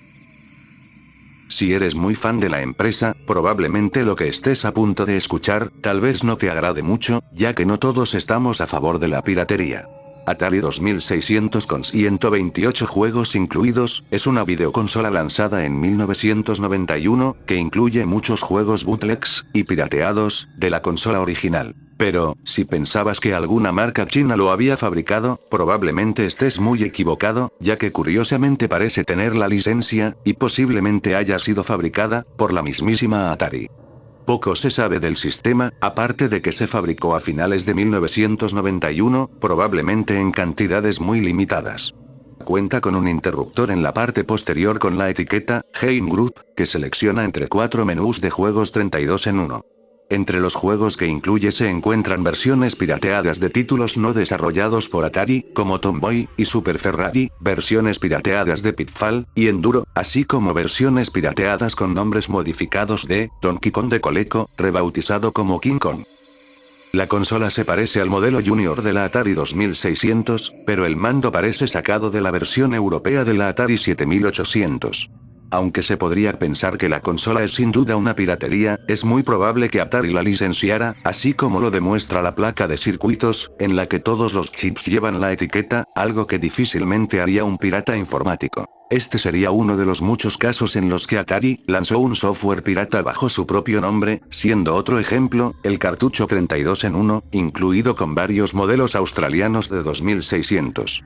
Si eres muy fan de la empresa, probablemente lo que estés a punto de escuchar, tal vez no te agrade mucho, ya que no todos estamos a favor de la piratería. Atari 2600 con 128 juegos incluidos, es una videoconsola lanzada en 1991, que incluye muchos juegos bootlegs y pirateados de la consola original. Pero, si pensabas que alguna marca china lo había fabricado, probablemente estés muy equivocado, ya que curiosamente parece tener la licencia, y posiblemente haya sido fabricada por la mismísima Atari. Poco se sabe del sistema, aparte de que se fabricó a finales de 1991, probablemente en cantidades muy limitadas. Cuenta con un interruptor en la parte posterior con la etiqueta Game Group, que selecciona entre 4 menús de juegos 32 en 1. Entre los juegos que incluye se encuentran versiones pirateadas de títulos no desarrollados por Atari, como Tomboy y Super Ferrari, versiones pirateadas de Pitfall y Enduro, así como versiones pirateadas con nombres modificados de Donkey Kong de Coleco, rebautizado como King Kong. La consola se parece al modelo Junior de la Atari 2600, pero el mando parece sacado de la versión europea de la Atari 7800. Aunque se podría pensar que la consola es sin duda una piratería, es muy probable que Atari la licenciara, así como lo demuestra la placa de circuitos, en la que todos los chips llevan la etiqueta, algo que difícilmente haría un pirata informático. Este sería uno de los muchos casos en los que Atari lanzó un software pirata bajo su propio nombre, siendo otro ejemplo, el cartucho 32 en 1, incluido con varios modelos australianos de 2600.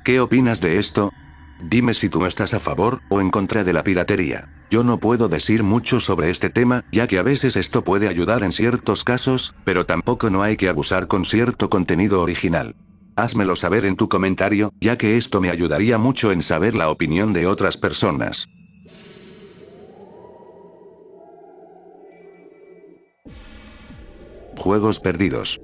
¿Qué opinas de esto? Dime si tú estás a favor o en contra de la piratería. Yo no puedo decir mucho sobre este tema, ya que a veces esto puede ayudar en ciertos casos, pero tampoco no hay que abusar con cierto contenido original. Házmelo saber en tu comentario, ya que esto me ayudaría mucho en saber la opinión de otras personas. Juegos perdidos.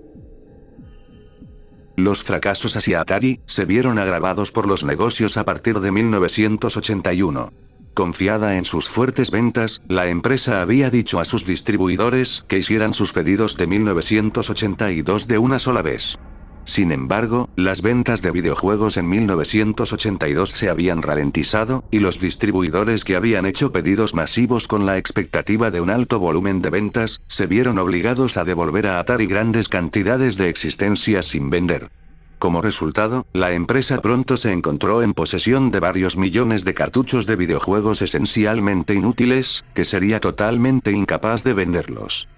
Los fracasos hacia Atari se vieron agravados por los negocios a partir de 1981. Confiada en sus fuertes ventas, la empresa había dicho a sus distribuidores que hicieran sus pedidos de 1982 de una sola vez. Sin embargo, las ventas de videojuegos en 1982 se habían ralentizado, y los distribuidores que habían hecho pedidos masivos con la expectativa de un alto volumen de ventas, se vieron obligados a devolver a Atari grandes cantidades de existencias sin vender. Como resultado, la empresa pronto se encontró en posesión de varios millones de cartuchos de videojuegos esencialmente inútiles, que sería totalmente incapaz de venderlos.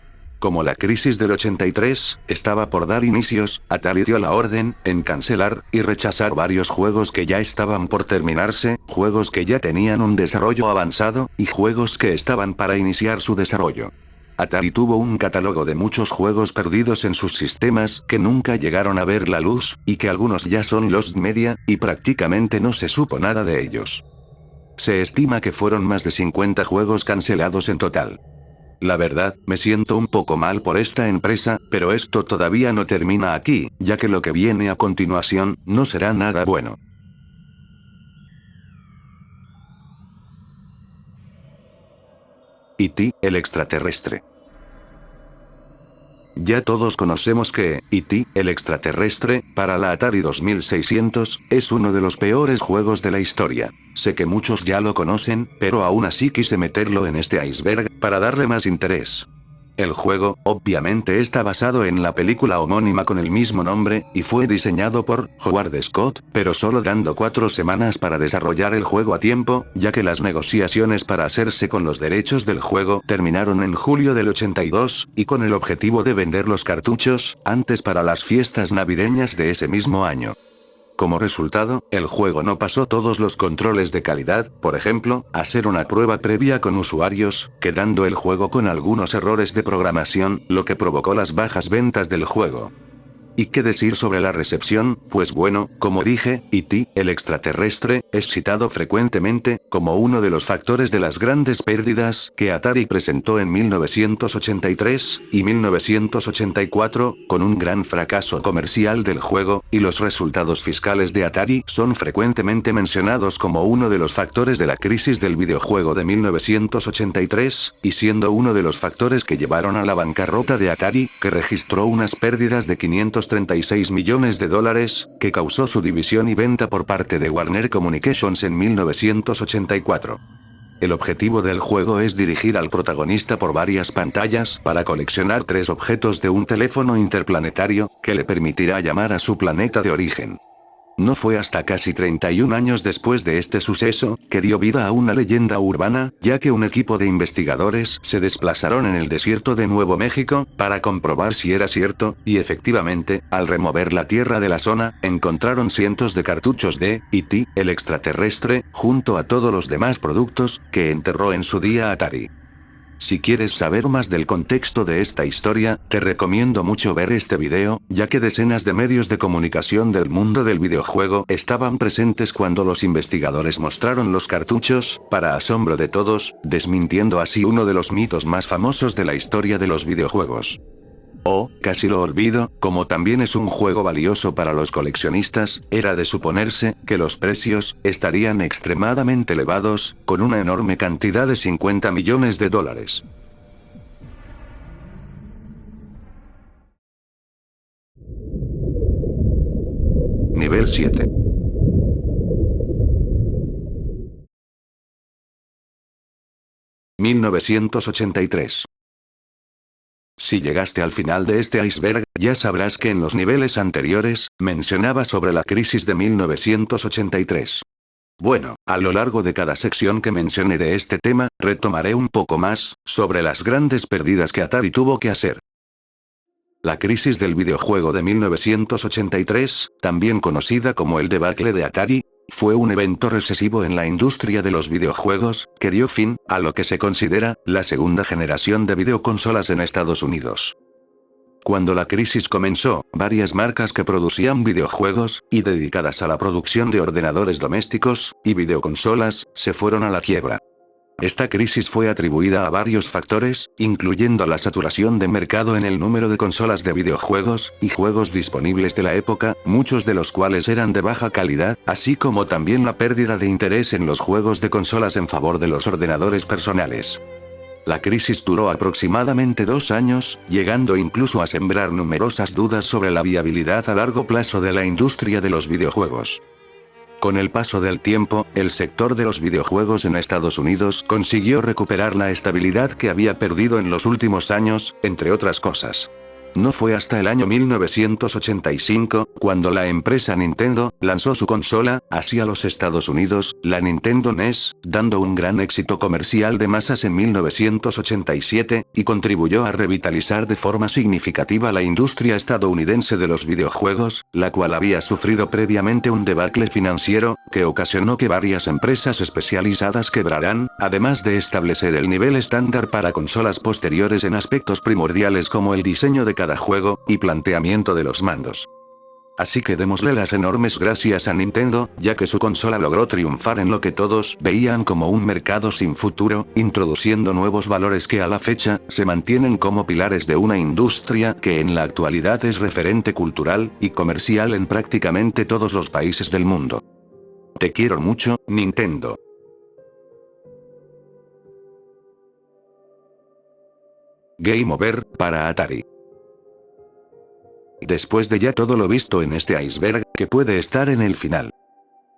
Como la crisis del 83 estaba por dar inicios, Atari dio la orden en cancelar y rechazar varios juegos que ya estaban por terminarse, juegos que ya tenían un desarrollo avanzado, y juegos que estaban para iniciar su desarrollo. Atari tuvo un catálogo de muchos juegos perdidos en sus sistemas que nunca llegaron a ver la luz, y que algunos ya son lost media, y prácticamente no se supo nada de ellos. Se estima que fueron más de 50 juegos cancelados en total. La verdad, me siento un poco mal por esta empresa, pero esto todavía no termina aquí, ya que lo que viene a continuación, no será nada bueno. E.T., el extraterrestre. Ya todos conocemos que, E.T., el extraterrestre, para la Atari 2600, es uno de los peores juegos de la historia. Sé que muchos ya lo conocen, pero aún así quise meterlo en este iceberg, para darle más interés. El juego, obviamente está basado en la película homónima con el mismo nombre, y fue diseñado por Howard Scott, pero solo dando 4 semanas para desarrollar el juego a tiempo, ya que las negociaciones para hacerse con los derechos del juego terminaron en julio del 82, y con el objetivo de vender los cartuchos, antes para las fiestas navideñas de ese mismo año. Como resultado, el juego no pasó todos los controles de calidad, por ejemplo, hacer una prueba previa con usuarios, quedando el juego con algunos errores de programación, lo que provocó las bajas ventas del juego. ¿Y qué decir sobre la recepción? Pues bueno, como dije, E.T., el extraterrestre, es citado frecuentemente como uno de los factores de las grandes pérdidas que Atari presentó en 1983 y 1984, con un gran fracaso comercial del juego, y los resultados fiscales de Atari son frecuentemente mencionados como uno de los factores de la crisis del videojuego de 1983, y siendo uno de los factores que llevaron a la bancarrota de Atari, que registró unas pérdidas de $536 millones, que causó su división y venta por parte de Warner Communications en 1984. El objetivo del juego es dirigir al protagonista por varias pantallas para coleccionar 3 objetos de un teléfono interplanetario, que le permitirá llamar a su planeta de origen. No fue hasta casi 31 años después de este suceso, que dio vida a una leyenda urbana, ya que un equipo de investigadores se desplazaron en el desierto de Nuevo México, para comprobar si era cierto, y efectivamente, al remover la tierra de la zona, encontraron cientos de cartuchos de E.T., el extraterrestre, junto a todos los demás productos que enterró en su día Atari. Si quieres saber más del contexto de esta historia, te recomiendo mucho ver este video, ya que decenas de medios de comunicación del mundo del videojuego estaban presentes cuando los investigadores mostraron los cartuchos, para asombro de todos, desmintiendo así uno de los mitos más famosos de la historia de los videojuegos. Oh, casi lo olvido, como también es un juego valioso para los coleccionistas, era de suponerse que los precios estarían extremadamente elevados, con una enorme cantidad de $50 millones. Nivel 7. $1983. Si llegaste al final de este iceberg, ya sabrás que en los niveles anteriores, mencionaba sobre la crisis de 1983. Bueno, a lo largo de cada sección que mencione de este tema, retomaré un poco más, sobre las grandes pérdidas que Atari tuvo que hacer. La crisis del videojuego de 1983, también conocida como el debacle de Atari, fue un evento recesivo en la industria de los videojuegos, que dio fin a lo que se considera la segunda generación de videoconsolas en Estados Unidos. Cuando la crisis comenzó, varias marcas que producían videojuegos, y dedicadas a la producción de ordenadores domésticos, y videoconsolas, se fueron a la quiebra. Esta crisis fue atribuida a varios factores, incluyendo la saturación de mercado en el número de consolas de videojuegos y juegos disponibles de la época, muchos de los cuales eran de baja calidad, así como también la pérdida de interés en los juegos de consolas en favor de los ordenadores personales. La crisis duró aproximadamente 2 años, llegando incluso a sembrar numerosas dudas sobre la viabilidad a largo plazo de la industria de los videojuegos. Con el paso del tiempo, el sector de los videojuegos en Estados Unidos consiguió recuperar la estabilidad que había perdido en los últimos años, entre otras cosas. No fue hasta el año 1985, cuando la empresa Nintendo lanzó su consola, hacia los Estados Unidos, la Nintendo NES, dando un gran éxito comercial de masas en 1987, y contribuyó a revitalizar de forma significativa la industria estadounidense de los videojuegos, la cual había sufrido previamente un debacle financiero, que ocasionó que varias empresas especializadas quebraran, además de establecer el nivel estándar para consolas posteriores en aspectos primordiales como el diseño de cada juego, y planteamiento de los mandos. Así que démosle las enormes gracias a Nintendo, ya que su consola logró triunfar en lo que todos veían como un mercado sin futuro, introduciendo nuevos valores que a la fecha, se mantienen como pilares de una industria que en la actualidad es referente cultural y comercial en prácticamente todos los países del mundo. Te quiero mucho, Nintendo. Game over, para Atari. Después de ya todo lo visto en este iceberg, que puede estar en el final.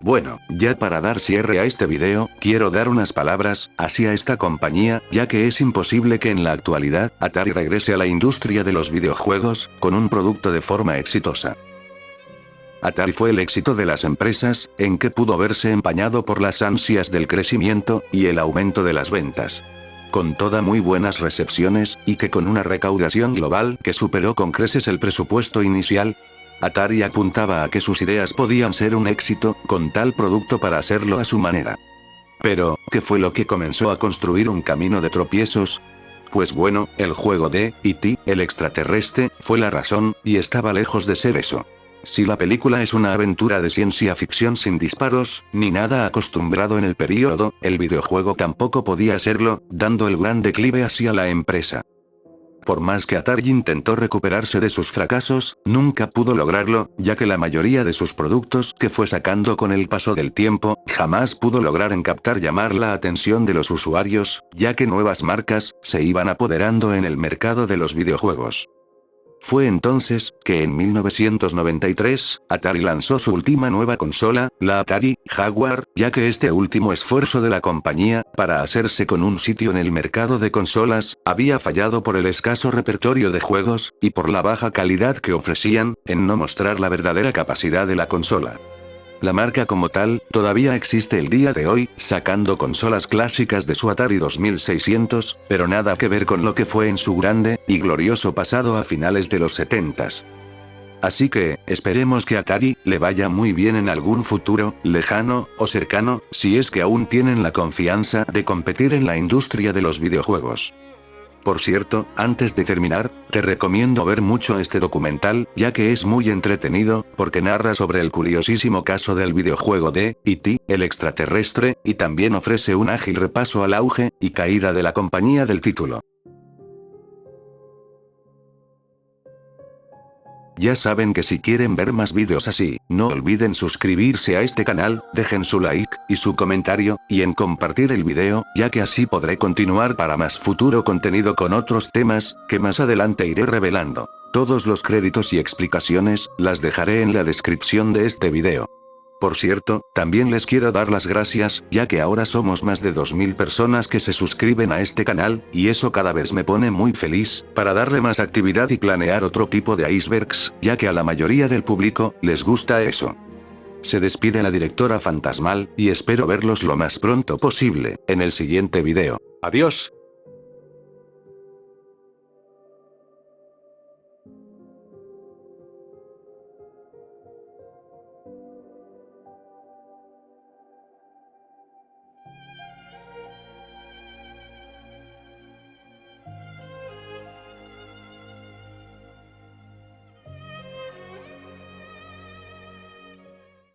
Bueno, ya para dar cierre a este video, quiero dar unas palabras hacia esta compañía, ya que es imposible que en la actualidad, Atari regrese a la industria de los videojuegos, con un producto de forma exitosa. Atari fue el éxito de las empresas, en que pudo verse empañado por las ansias del crecimiento, y el aumento de las ventas. Con toda muy buenas recepciones, y que con una recaudación global que superó con creces el presupuesto inicial, Atari apuntaba a que sus ideas podían ser un éxito, con tal producto para hacerlo a su manera. Pero, ¿qué fue lo que comenzó a construir un camino de tropiezos? Pues bueno, el juego de E.T., el extraterrestre, fue la razón, y estaba lejos de ser eso. Si la película es una aventura de ciencia ficción sin disparos, ni nada acostumbrado en el período, el videojuego tampoco podía serlo, dando el gran declive hacia la empresa. Por más que Atari intentó recuperarse de sus fracasos, nunca pudo lograrlo, ya que la mayoría de sus productos que fue sacando con el paso del tiempo, jamás pudo lograr llamar la atención de los usuarios, ya que nuevas marcas se iban apoderando en el mercado de los videojuegos. Fue entonces, que en 1993, Atari lanzó su última nueva consola, la Atari Jaguar, ya que este último esfuerzo de la compañía, para hacerse con un sitio en el mercado de consolas, había fallado por el escaso repertorio de juegos, y por la baja calidad que ofrecían, en no mostrar la verdadera capacidad de la consola. La marca como tal, todavía existe el día de hoy, sacando consolas clásicas de su Atari 2600, pero nada que ver con lo que fue en su grande y glorioso pasado a finales de los 70s. Así que, esperemos que a Atari le vaya muy bien en algún futuro, lejano o cercano, si es que aún tienen la confianza de competir en la industria de los videojuegos. Por cierto, antes de terminar, te recomiendo ver mucho este documental, ya que es muy entretenido, porque narra sobre el curiosísimo caso del videojuego de E.T., el extraterrestre, y también ofrece un ágil repaso al auge y caída de la compañía del título. Ya saben que si quieren ver más vídeos así, no olviden suscribirse a este canal, dejen su like, y su comentario, y en compartir el video, ya que así podré continuar para más futuro contenido con otros temas, que más adelante iré revelando. Todos los créditos y explicaciones, las dejaré en la descripción de este video. Por cierto, también les quiero dar las gracias, ya que ahora somos más de 2000 personas que se suscriben a este canal, y eso cada vez me pone muy feliz, para darle más actividad y planear otro tipo de icebergs, ya que a la mayoría del público, les gusta eso. Se despide la directora Fantasmal, y espero verlos lo más pronto posible, en el siguiente video. ¡Adiós!